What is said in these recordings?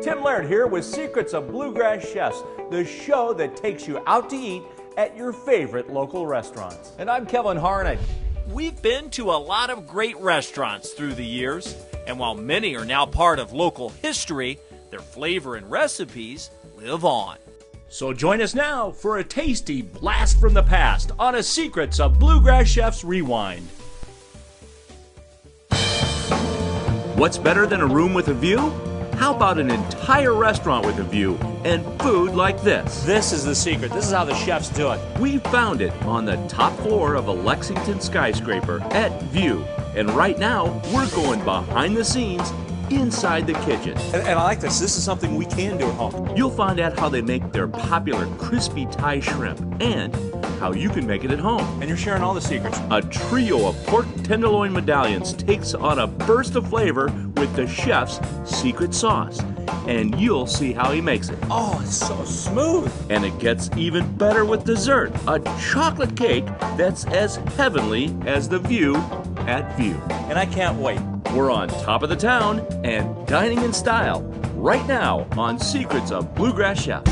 Tim Laird here with Secrets of Bluegrass Chefs, the show that takes you out to eat at your favorite local restaurants. And I'm Kevin Harnett. We've been to a lot of great restaurants through the years, and while many are now part of local history, their flavor and recipes live on. So join us now for a tasty blast from the past on a Secrets of Bluegrass Chefs Rewind. What's better than a room with a view? How about an entire restaurant with a view and food like this? This is the secret. This is how the chefs do it. We found it on the top floor of a Lexington skyscraper at View. And right now, we're going behind the scenes inside the kitchen. And I like this. This is something we can do at home. You'll find out how they make their popular crispy Thai shrimp and how you can make it at home. And you're sharing all the secrets. A trio of pork tenderloin medallions takes on a burst of flavor with the chef's secret sauce. And you'll see how he makes it. Oh, it's so smooth. And it gets even better with dessert. A chocolate cake that's as heavenly as the view at View. And I can't wait. We're on top of the town and dining in style right now on Secrets of Bluegrass Chefs.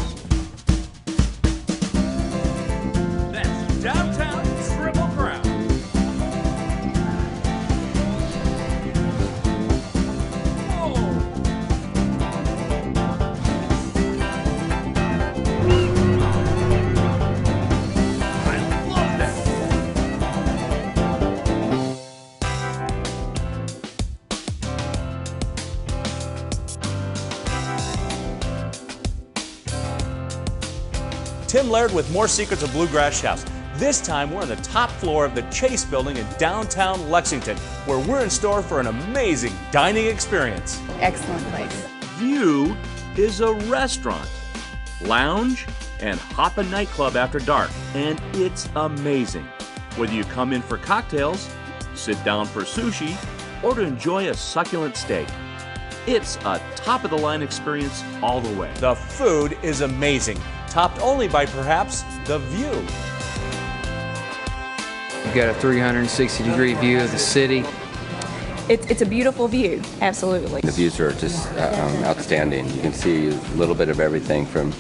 That's downtown Triple Crown. I love that. Tim Laird with more Secrets of Bluegrass Chefs. This time we're on the top floor of the Chase building in downtown Lexington, where we're in store for an amazing dining experience. Excellent place. View is a restaurant, lounge, and hoppin' nightclub after dark, and it's amazing. Whether you come in for cocktails, sit down for sushi, or to enjoy a succulent steak, it's a top-of-the-line experience all the way. The food is amazing, topped only by perhaps the view. You've got a 360-degree view of the city. It's a beautiful view, absolutely. The views are just outstanding. You can see a little bit of everything from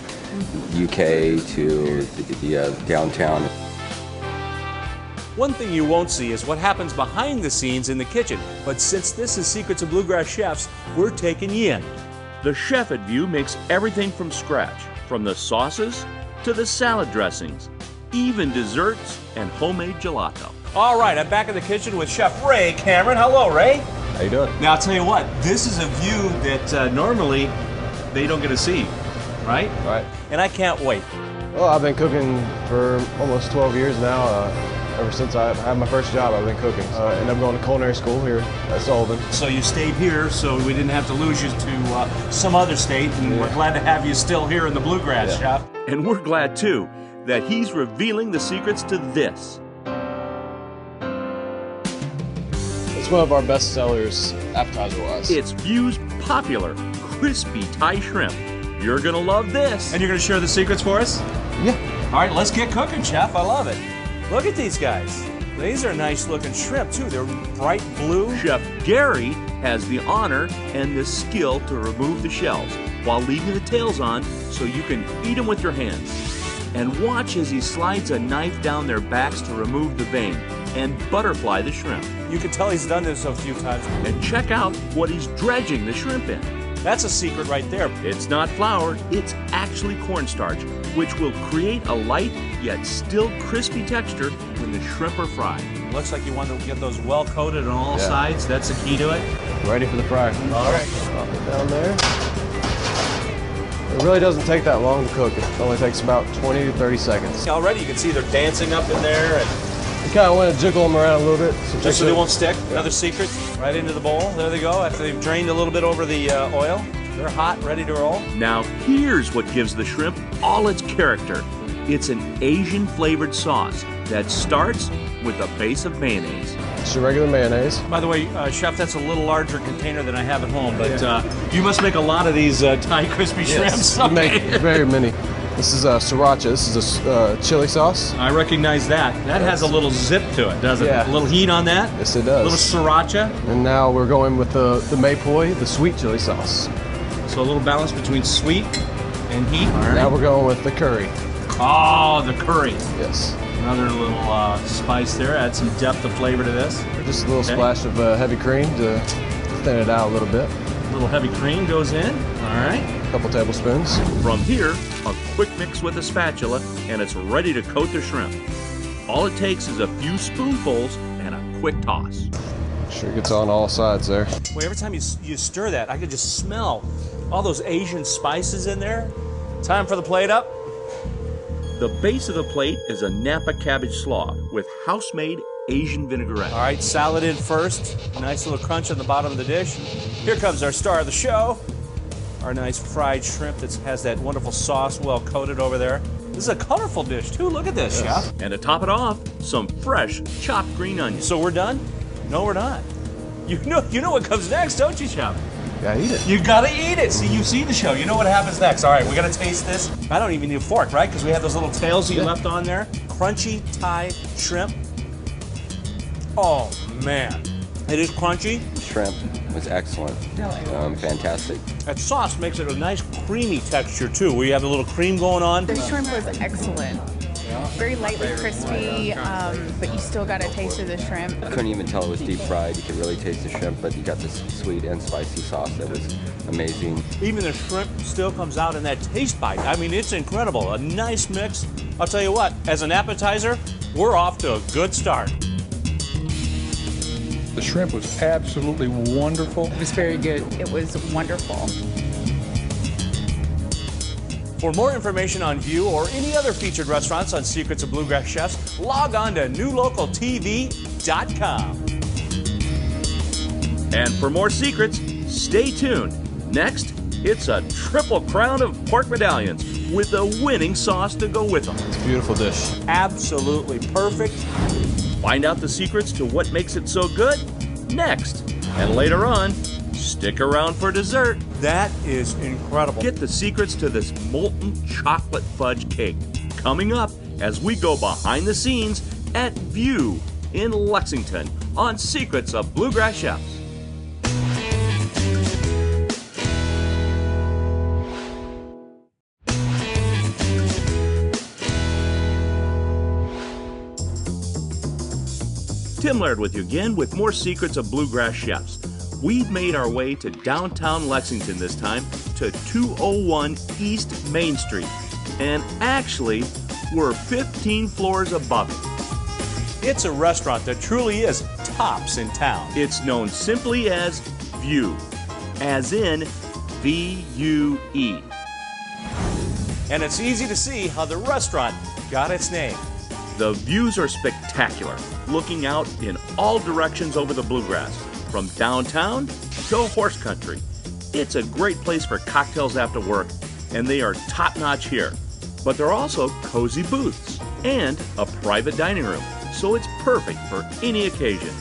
UK to the downtown. One thing you won't see is what happens behind the scenes in the kitchen, but since this is Secrets of Bluegrass Chefs, we're taking you in. The chef at View makes everything from scratch, from the sauces to the salad dressings, even desserts and homemade gelato. All right, I'm back in the kitchen with Chef Ray Cameron. Hello, Ray. How you doing? Now, I'll tell you what, this is a view that normally they don't get to see, right? Right. And I can't wait. Well, I've been cooking for almost 12 years now. Ever since I had my first job, I've been cooking. And I'm going to culinary school here at Sullivan. So you stayed here so we didn't have to lose you to some other state, and we're glad to have you still here in the Bluegrass Chef. And we're glad, too, that he's revealing the secrets to this. It's one of our best sellers appetizer-wise. It's View's popular crispy Thai shrimp. You're going to love this. And you're going to share the secrets for us? Yeah. All right, let's get cooking, Chef. I love it. Look at these guys. These are nice looking shrimp too. They're bright blue. Chef Gary has the honor and the skill to remove the shells while leaving the tails on so you can eat them with your hands. And watch as he slides a knife down their backs to remove the vein and butterfly the shrimp. You can tell he's done this a few times. And check out what he's dredging the shrimp in. That's a secret right there. It's not flour, it's actually cornstarch, which will create a light yet still crispy texture when the shrimp are fried. Looks like you want to get those well coated on all sides. That's the key to it. Ready for the fry. All right. Drop it down there. It really doesn't take that long to cook. It only takes about 20 to 30 seconds. Already you can see they're dancing up in there. And You kind of want to jiggle them around a little bit. just so they won't stick. Another secret, right into the bowl. There they go. After they've drained a little bit over the oil, they're hot, ready to roll. Now here's what gives the shrimp all its character. It's an Asian flavored sauce that starts with a base of mayonnaise. It's your regular mayonnaise. By the way, Chef, that's a little larger container than I have at home, but you must make a lot of these Thai crispy shrimps. We make very many. This is sriracha. This is a chili sauce. I recognize that. That has a little zip to it, doesn't it? Yeah. A little heat on that? Yes, it A little does. sriracha. And now we're going with the maipoi, the sweet chili sauce. So a little balance between sweet and heat. All right. Now we're going with the curry. Oh, the curry. Yes. Another little spice there. Add some depth of flavor to this. Just a little splash of heavy cream to thin it out a little bit. A little heavy cream goes in. All right. A couple tablespoons. From here, a quick mix with a spatula, and it's ready to coat the shrimp. All it takes is a few spoonfuls and a quick toss. Sure it gets on all sides there. Well, every time you stir that, I could just smell all those Asian spices in there. Time for the plate up. The base of the plate is a Napa cabbage slaw with house-made Asian vinaigrette. All right, salad in first. Nice little crunch on the bottom of the dish. Here comes our star of the show. Our nice fried shrimp that has that wonderful sauce well coated over there. This is a colorful dish too. Look at this, Chef. And to top it off, some fresh chopped green onions. So we're done? No, we're not. You know what comes next, don't you, Chef? Gotta eat it. You gotta eat it. See, you've seen the show. You know what happens next. All right, we're gonna taste this. I don't even need a fork, right? Because we have those little tails that you left on there. Crunchy Thai shrimp. Oh, man. It is crunchy. Shrimp was excellent. Fantastic. That sauce makes it a nice creamy texture, too, where you have a little cream going on. The shrimp was excellent. Very lightly crispy, but you still got a taste of the shrimp. Couldn't even tell it was deep fried. You could really taste the shrimp, but you got this sweet and spicy sauce that was amazing. Even the shrimp still comes out in that taste bite. I mean, it's incredible. A nice mix. I'll tell you what, as an appetizer, we're off to a good start. The shrimp was absolutely wonderful. It was very good. It was wonderful. For more information on View or any other featured restaurants on Secrets of Bluegrass Chefs, log on to newlocaltv.com. And for more secrets, stay tuned. Next, it's a triple crown of pork medallions with a winning sauce to go with them. It's a beautiful dish. Absolutely perfect. Find out the secrets to what makes it so good next. And later on, stick around for dessert. That is incredible. Get the secrets to this molten chocolate fudge cake coming up as we go behind the scenes at View in Lexington on Secrets of Bluegrass Chefs. Tim Laird with you again with more Secrets of Bluegrass Chefs. We've made our way to downtown Lexington this time to 201 East Main Street. And actually, we're 15 floors above it. It's a restaurant that truly is tops in town. It's known simply as View, as in V-U-E. And it's easy to see how the restaurant got its name. The views are spectacular, looking out in all directions over the bluegrass, from downtown to horse country. It's a great place for cocktails after work, and they are top-notch here. But there are also cozy booths and a private dining room, so it's perfect for any occasion.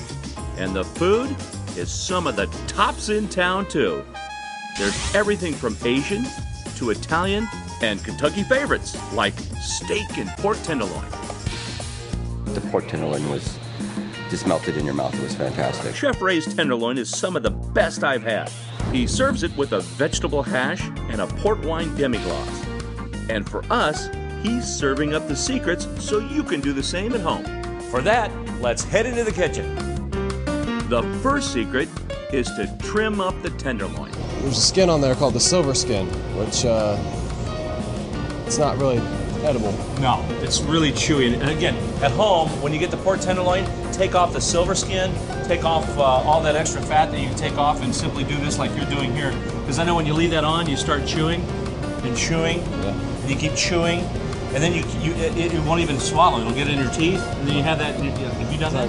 And the food is some of the tops in town, too. There's everything from Asian to Italian and Kentucky favorites like steak and pork tenderloin. The pork tenderloin was just melted in your mouth. It was fantastic. Chef Ray's tenderloin is some of the best I've had. He serves it with a vegetable hash and a port wine demi-glace. And for us, he's serving up the secrets so you can do the same at home. For that, let's head into the kitchen. The first secret is to trim up the tenderloin. There's a skin on there called the silver skin, which it's not really edible. No, it's really chewy. And again, at home, when you get the pork tenderloin, take off the silver skin, take off all that extra fat that you can take off, and simply do this like you're doing here. Because I know when you leave that on, you start chewing and chewing, and you keep chewing, and then it won't even swallow. It'll get in your teeth, and then you have that. Have you done that?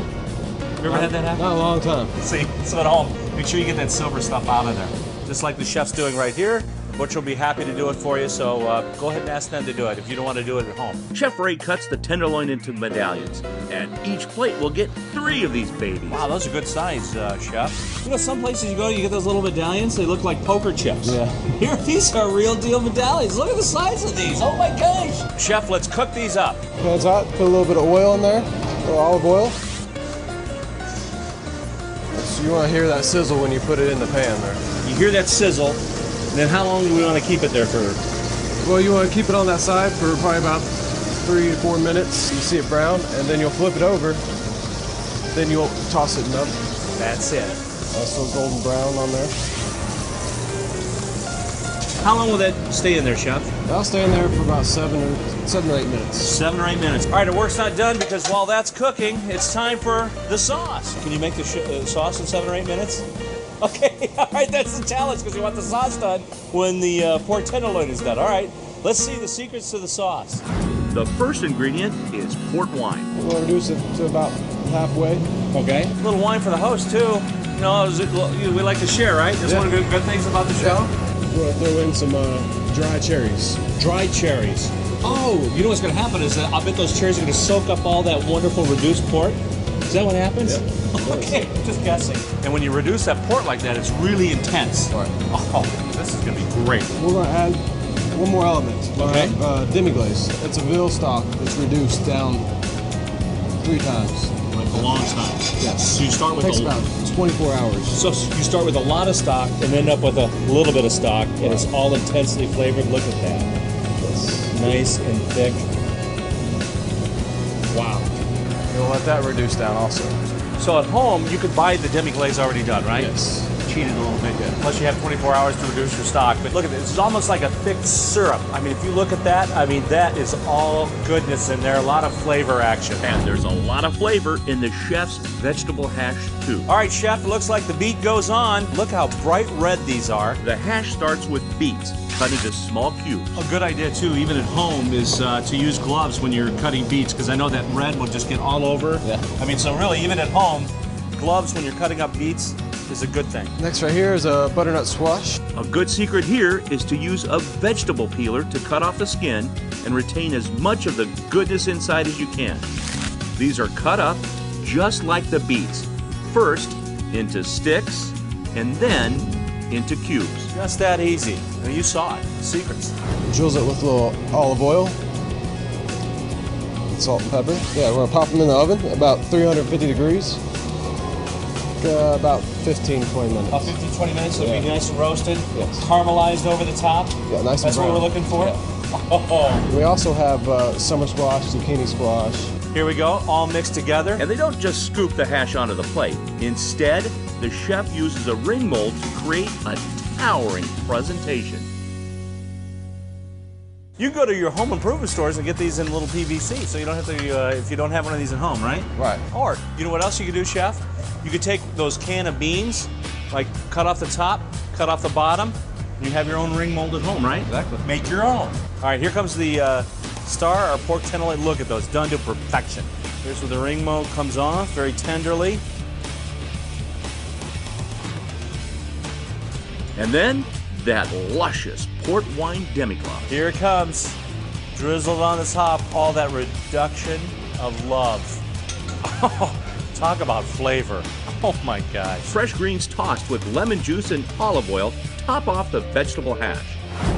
You ever had that happen? Not a long time. See, so at home, make sure you get that silver stuff out of there. Just like the chef's doing right here. Butcher will be happy to do it for you, so go ahead and ask them to do it if you don't want to do it at home. Chef Ray cuts the tenderloin into medallions, and each plate will get 3 of these babies. Wow, those are good size, Chef. You know, some places you go, you get those little medallions, they look like poker chips. Yeah. Here, these are real deal medallions. Look at the size of these. Oh my gosh. Chef, let's cook these up. Pan's hot. Put a little bit of oil in there, a little olive oil. So you want to hear that sizzle when you put it in the pan there. You hear that sizzle. And then how long do we want to keep it there for? Well, you want to keep it on that side for probably about 3 to 4 minutes. You see it brown, and then you'll flip it over. Then you'll toss it in the oven. That's it. Still golden brown on there. How long will that stay in there, Chef? That'll stay in there for about 7 or 8 minutes. 7 or 8 minutes. All right, our work's not done because while that's cooking, it's time for the sauce. Can you make the sauce in 7 or 8 minutes? Okay, all right, that's the challenge because we want the sauce done when the pork tenderloin is done. All right, let's see the secrets to the sauce. The first ingredient is port wine. We'll reduce it to about halfway. Okay. A little wine for the host, too. You know, we like to share, right? That's one of the good things about the show. We're going to throw in some dry cherries. Dried cherries. Oh, you know what's going to happen is that I bet those cherries are going to soak up all that wonderful reduced port. Is that what happens? Yeah. Okay, just guessing. And when you reduce that port like that, it's really intense. Right. Oh, this is going to be great. We're going to add one more element. Okay. Demi-glace. It's a veal stock that's reduced down 3 times. Like a long time. Yes. So you start with Takes about 24 hours. So you start with a lot of stock and end up with a little bit of stock, and it's all intensely flavored. Look at that. Yes. Nice and thick. Wow. You'll let that reduce down also. So at home, you could buy the demi-glaze already done, right? Yes. Cheated a little bit, unless you have 24 hours to reduce your stock. But look at this. It's almost like a thick syrup. I mean, if you look at that, I mean, that is all goodness in there. A lot of flavor action. And there's a lot of flavor in the chef's vegetable hash, too. All right, Chef, it looks like the beet goes on. Look how bright red these are. The hash starts with beets, cut into small cubes. A good idea, too, even at home, is to use gloves when you're cutting beets, because I know that red will just get all over. Yeah. I mean, so really, even at home, gloves when you're cutting up beets is a good thing. Next right here is a butternut squash. A good secret here is to use a vegetable peeler to cut off the skin and retain as much of the goodness inside as you can. These are cut up just like the beets. First into sticks and then into cubes. Just that easy. Now, you saw it. Secrets. Drizzle it with a little olive oil. Salt and pepper. Yeah, we're going to pop them in the oven about 350 degrees. About 15, 20 minutes. About 15, 20 minutes, so it'll be nice and roasted. Yes. Caramelized over the top. Yeah, nice That's and brown. what we're looking for? Yeah. Oh. We also have summer squash, zucchini squash. Here we go, all mixed together. And they don't just scoop the hash onto the plate. Instead, the chef uses a ring mold to create a towering presentation. You can go to your home improvement stores and get these in little PVC, so you don't have to, if you don't have one of these at home, right? Right. Or, you know what else you could do, Chef? You could take those can of beans, like cut off the top, cut off the bottom, and you have your own ring mold at home, right? Exactly. Make your own. All right, here comes the star, our pork tenderloin. Look at those, done to perfection. Here's where the ring mold comes off, very tenderly. And then that luscious port wine demi-glace. Here it comes, drizzled on the top, all that reduction of love. Oh, talk about flavor. Oh my gosh. Fresh greens tossed with lemon juice and olive oil top off the vegetable hash,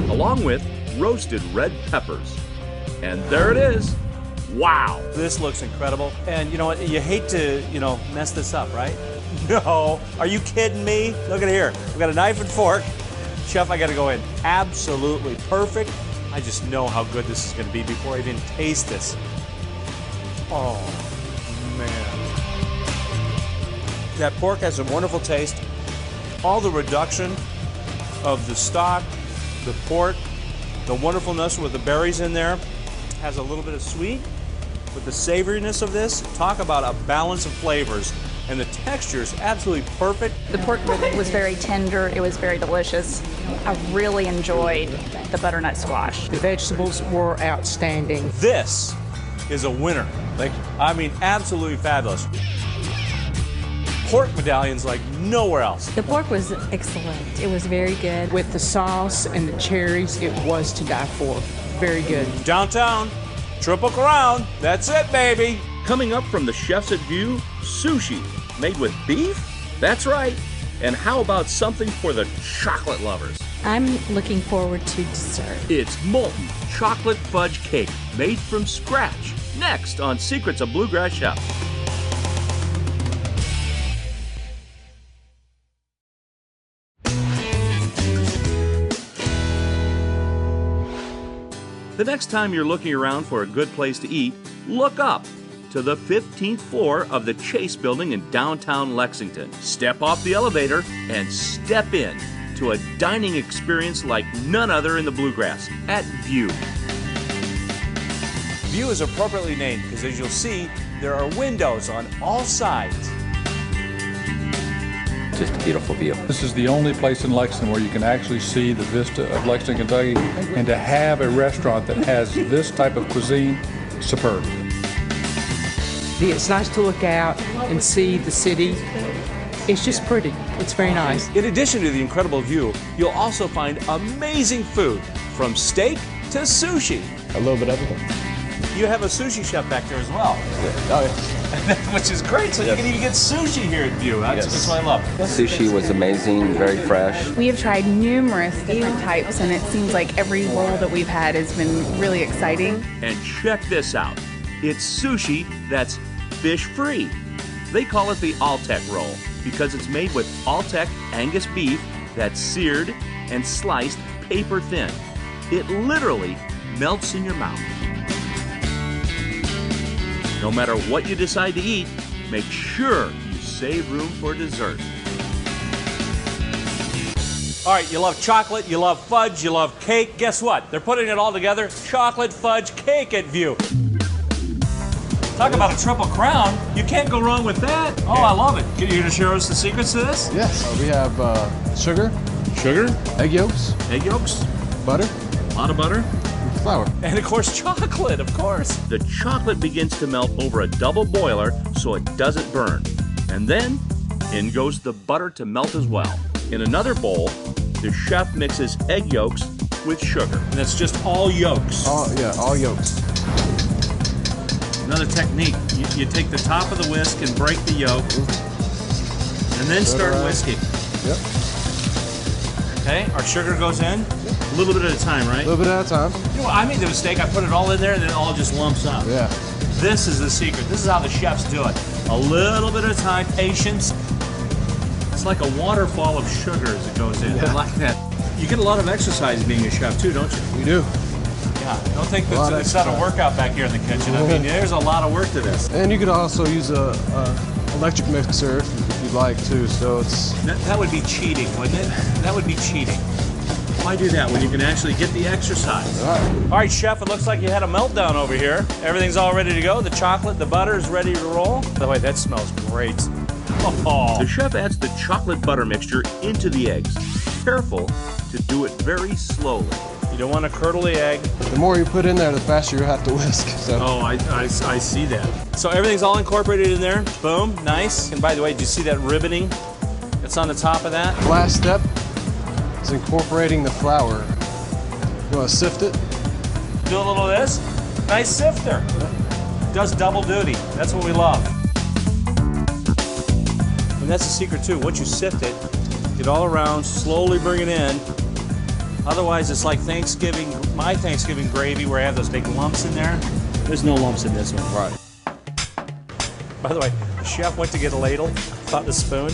along with roasted red peppers. And there it is. Wow. This looks incredible. And you know what? You hate to, mess this up, right? No. Are you kidding me? Look at here. We've got a knife and fork. Chef, I got to go in. Absolutely perfect. I just know how good this is going to be before I even taste this. Oh, man. That pork has a wonderful taste. All the reduction of the stock, the port, the wonderfulness with the berries in there, has a little bit of sweet, with the savoriness of this. Talk about a balance of flavors. And the texture is absolutely perfect. The pork was very tender. It was very delicious. I really enjoyed the butternut squash. The vegetables were outstanding. This is a winner. Absolutely fabulous. Pork medallions like nowhere else. The pork was excellent. It was very good. With the sauce and the cherries, it was to die for. Very good. Downtown, Triple Crown. That's it, baby. Coming up from the Chefs at View, sushi made with beef? That's right. And how about something for the chocolate lovers? I'm looking forward to dessert. It's molten chocolate fudge cake made from scratch. Next on Secrets of Bluegrass Chef. The next time you're looking around for a good place to eat, look up to the 15th floor of the Chase Building in downtown Lexington. Step off the elevator and step in to a dining experience like none other in the Bluegrass at View. View is appropriately named because, as you'll see, there are windows on all sides. Just a beautiful view. This is the only place in Lexington where you can actually see the vista of Lexington, Kentucky, and to have a restaurant that has this type of cuisine, superb. It's nice to look out and see the city. It's just pretty. It's very nice. In addition to the incredible view, you'll also find amazing food, from steak to sushi. A little bit of everything. You have a sushi chef back there as well. Oh, yeah. Which is great, so you can even get sushi here at View. That's what I love. Sushi was amazing, very fresh. We have tried numerous different types, and it seems like every roll that we've had has been really exciting. And check this out. It's sushi that's fish-free. They call it the Alltech roll because it's made with Alltech Angus beef that's seared and sliced paper thin. It literally melts in your mouth. No matter what you decide to eat, make sure you save room for dessert. All right, you love chocolate, you love fudge, you love cake. Guess what? They're putting it all together. Chocolate fudge cake at View. Talk about a triple crown. You can't go wrong with that. Oh, I love it. Can you gonna share us the secrets to this? Yes. We have sugar, egg yolks, butter, a lot of butter, and flour. And of course, chocolate, of course. The chocolate begins to melt over a double boiler so it doesn't burn. And then in goes the butter to melt as well. In another bowl, the chef mixes egg yolks with sugar. And that's just all yolks. All yolks. Another technique, you take the top of the whisk and break the yolk, and then start whisking. Yep. Okay, our sugar goes in. A little bit at a time, right? A little bit at a time. You know what, I made the mistake, I put it all in there and then it all just lumps up. Yeah. This is the secret. This is how the chefs do it. A little bit at a time, patience. It's like a waterfall of sugar as it goes in. I like that. You get a lot of exercise being a chef too, don't you? We do. Yeah, don't think that it's not a workout back here in the kitchen. I mean, there's a lot of work to this. And you could also use a electric mixer if you'd like to. So it's that would be cheating, wouldn't it? That would be cheating. Why do that when you can actually get the exercise? All right, chef, it looks like you had a meltdown over here. Everything's all ready to go. The chocolate, the butter is ready to roll. By the way, that smells great. Oh. The chef adds the chocolate butter mixture into the eggs. Careful to do it very slowly. You don't want to curdle the egg. The more you put in there, the faster you have to whisk. So. Oh, I see that. So everything's all incorporated in there. Boom, nice. And by the way, did you see that ribboning that's on the top of that? Last step is incorporating the flour. You want to sift it? Do a little of this. Nice sifter. Does double duty. That's what we love. And that's the secret too. Once you sift it, get all around, slowly bring it in. Otherwise, it's like Thanksgiving, my Thanksgiving gravy, where I have those big lumps in there. There's no lumps in this one. Right. By the way, the chef went to get a ladle, thought the spoon.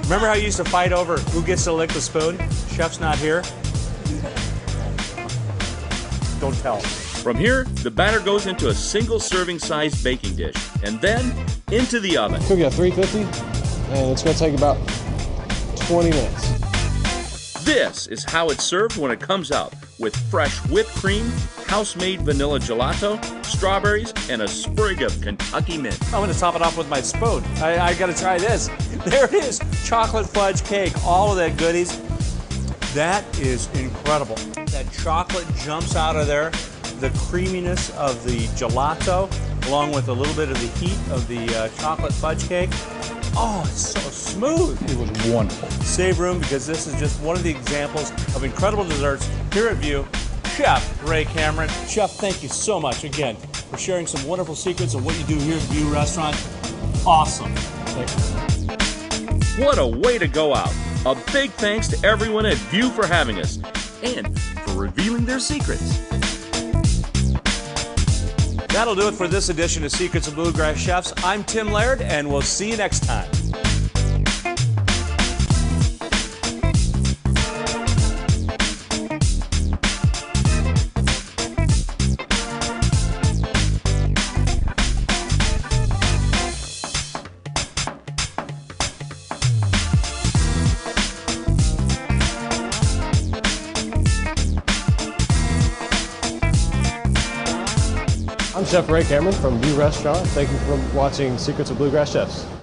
Remember how you used to fight over who gets to lick the spoon? Chef's not here. Don't tell. From here, the batter goes into a single serving size baking dish and then into the oven. Cook it at 350, and it's going to take about 20 minutes. This is how it's served when it comes out, with fresh whipped cream, house-made vanilla gelato, strawberries, and a sprig of Kentucky mint. I'm going to top it off with my spoon. I got to try this. There it is, chocolate fudge cake, all of that goodies. That is incredible. That chocolate jumps out of there, the creaminess of the gelato, along with a little bit of the heat of the chocolate fudge cake. Oh, it's so smooth. It was wonderful. Save room because this is just one of the examples of incredible desserts here at View. Chef Ray Cameron. Chef, thank you so much again for sharing some wonderful secrets of what you do here at View Restaurant. Awesome. Thank you. What a way to go out. A big thanks to everyone at View for having us and for revealing their secrets. That'll do it for this edition of Secrets of Bluegrass Chefs. I'm Tim Laird, and we'll see you next time. Chef Ray Cameron from View Restaurant. Thank you for watching Secrets of Bluegrass Chefs.